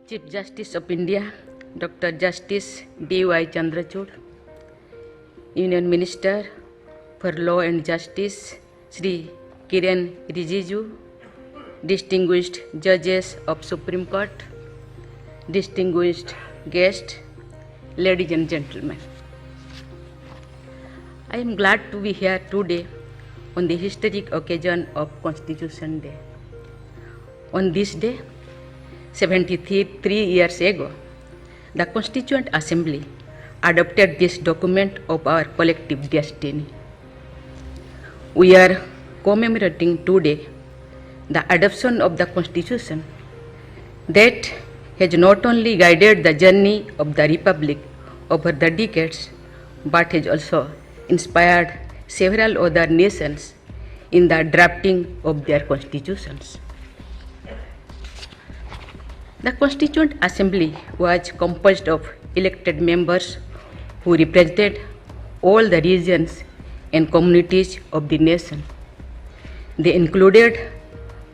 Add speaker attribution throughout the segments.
Speaker 1: Chief Justice of India, Dr. Justice D.Y. Chandrachud, Union Minister for Law and Justice, Sri Kiren Rijiju, distinguished judges of Supreme Court, distinguished guests, ladies and gentlemen. I am glad to be here today on the historic occasion of Constitution Day. On this day, 73 years ago, the Constituent Assembly adopted this document of our collective destiny. We are commemorating today the adoption of the Constitution that has not only guided the journey of the Republic over the decades, but has also inspired several other nations in the drafting of their constitutions. The Constituent Assembly was composed of elected members who represented all the regions and communities of the nation. They included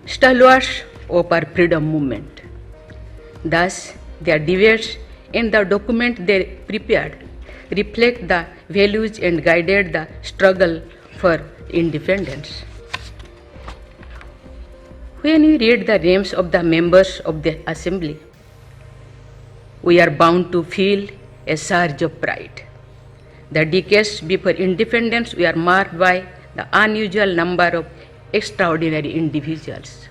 Speaker 1: stalwarts of our freedom movement. Thus, their debates and the document they prepared reflect the values and guided the struggle for independence. When we read the names of the members of the Assembly, we are bound to feel a surge of pride. The decades before independence were marked by the unusual number of extraordinary individuals.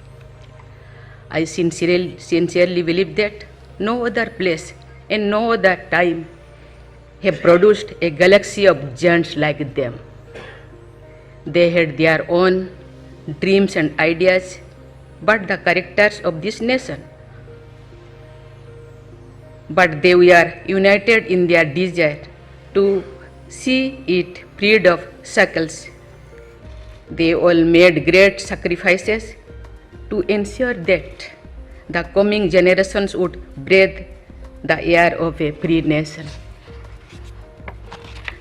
Speaker 1: I sincerely believe that no other place and no other time have produced a galaxy of giants like them. They had their own dreams and ideas, but the characters of this nation. But they were united in their desire to see it freed of shackles. They all made great sacrifices to ensure that the coming generations would breathe the air of a free nation.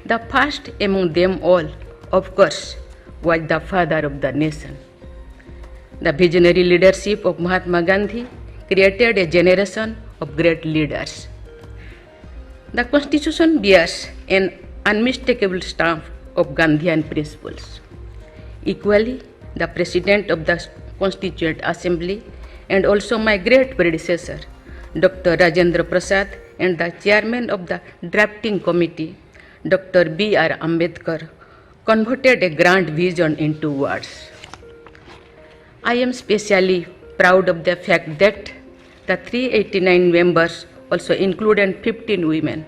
Speaker 1: The first among them all, of course, was the father of the nation. The visionary leadership of Mahatma Gandhi created a generation of great leaders. The Constitution bears an unmistakable stamp of Gandhian principles. Equally, the President of the Constituent Assembly and also my great predecessor, Dr. Rajendra Prasad, and the Chairman of the Drafting Committee, Dr. B.R. Ambedkar, converted a grand vision into words. I am especially proud of the fact that the 389 members also included 15 women.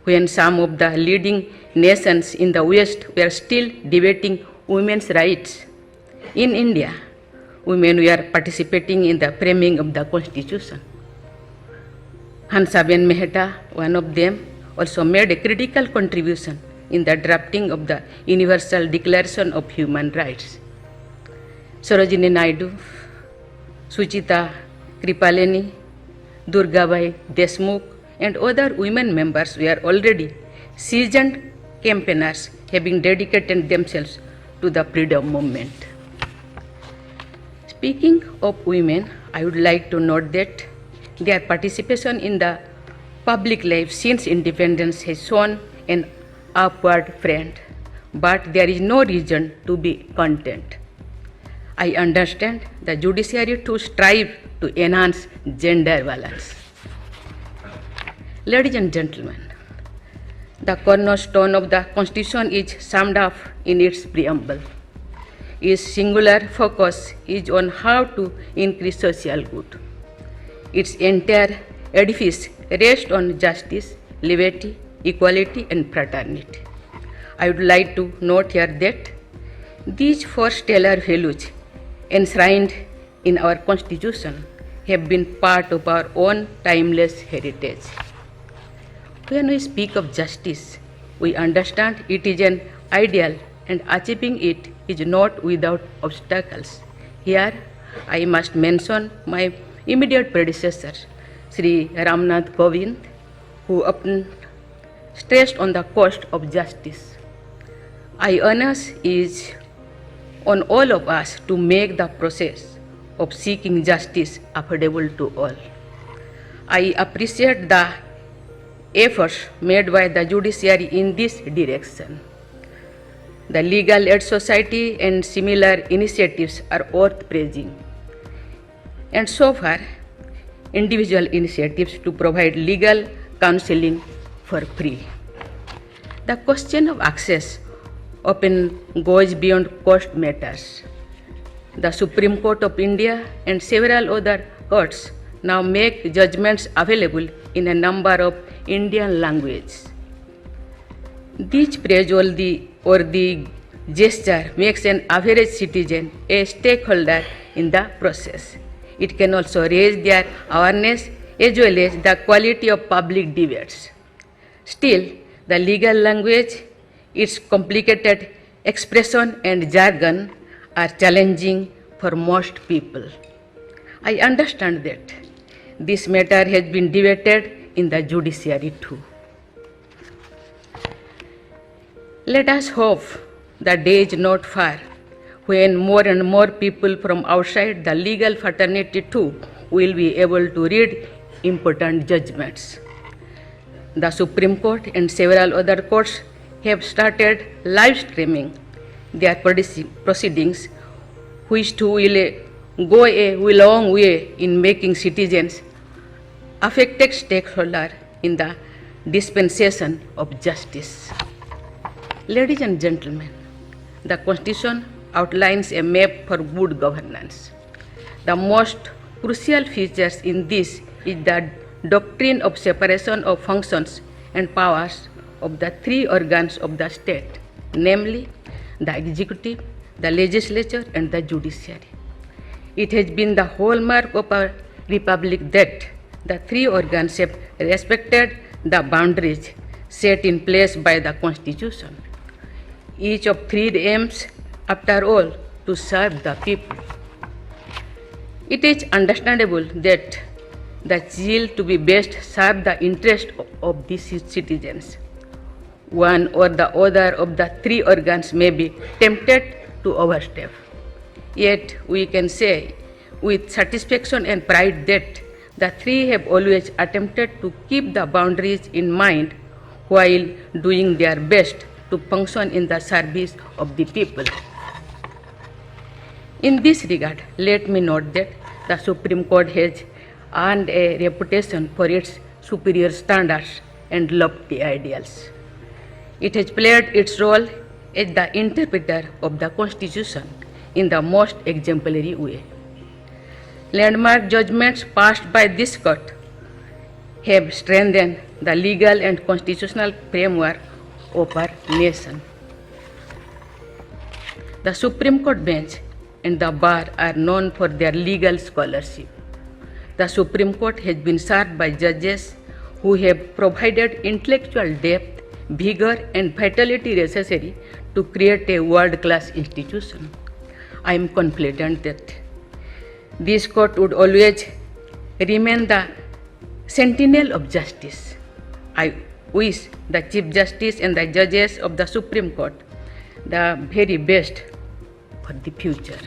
Speaker 1: When some of the leading nations in the West were still debating women's rights, in India, women were participating in the framing of the Constitution. Hansaben Mehta, one of them, also made a critical contribution in the drafting of the Universal Declaration of Human Rights. Sarojini Naidu, Suchita Kripaleni, Durgabai Deshmukh, and other women members were already seasoned campaigners, having dedicated themselves to the freedom movement. Speaking of women, I would like to note that their participation in the public life since independence has shown an upward trend, but there is no reason to be content. I understand the judiciary to strive to enhance gender balance. Ladies and gentlemen, the cornerstone of the Constitution is summed up in its preamble. Its singular focus is on how to increase social good. Its entire edifice rests on justice, liberty, equality, and fraternity. I would like to note here that these four stellar values enshrined in our Constitution have been part of our own timeless heritage. When we speak of justice, we understand it is an ideal and achieving it is not without obstacles. Here, I must mention my immediate predecessor, Sri Ramnath Kovind, who often stressed on the cost of justice. Onus is on all of us to make the process of seeking justice affordable to all. I appreciate the efforts made by the judiciary in this direction. The Legal Aid Society and similar initiatives are worth praising. And so far, individual initiatives to provide legal counseling for free. The question of access often goes beyond cost matters. The Supreme Court of India and several other courts now make judgments available in a number of Indian languages. This praiseworthy gesture makes an average citizen a stakeholder in the process. It can also raise their awareness as well as the quality of public debates. Still, the legal language, its complicated expression and jargon are challenging for most people. I understand that this matter has been debated in the judiciary too. Let us hope the day is not far when more and more people from outside the legal fraternity too will be able to read important judgments. The Supreme Court and several other courts have started live streaming their proceedings, which too will go a long way in making citizens affected stakeholders in the dispensation of justice. Ladies and gentlemen, the Constitution outlines a map for good governance. The most crucial features in this is the doctrine of separation of functions and powers of the three organs of the state, namely the executive, the legislature, and the judiciary. It has been the hallmark of our republic that the three organs have respected the boundaries set in place by the Constitution. Each of three aims, after all, to serve the people. It is understandable that the zeal to be best serve the interest of these citizens. One or the other of the three organs may be tempted to overstep. Yet we can say with satisfaction and pride that the three have always attempted to keep the boundaries in mind while doing their best to function in the service of the people. In this regard, let me note that the Supreme Court has earned a reputation for its superior standards and lofty ideals. It has played its role as the interpreter of the Constitution in the most exemplary way. Landmark judgments passed by this court have strengthened the legal and constitutional framework of our nation. The Supreme Court bench and the bar are known for their legal scholarship. The Supreme Court has been served by judges who have provided intellectual depth, vigor, and vitality necessary to create a world-class institution. I am confident that this court would always remain the sentinel of justice. I wish the Chief Justice and the judges of the Supreme Court the very best for the future.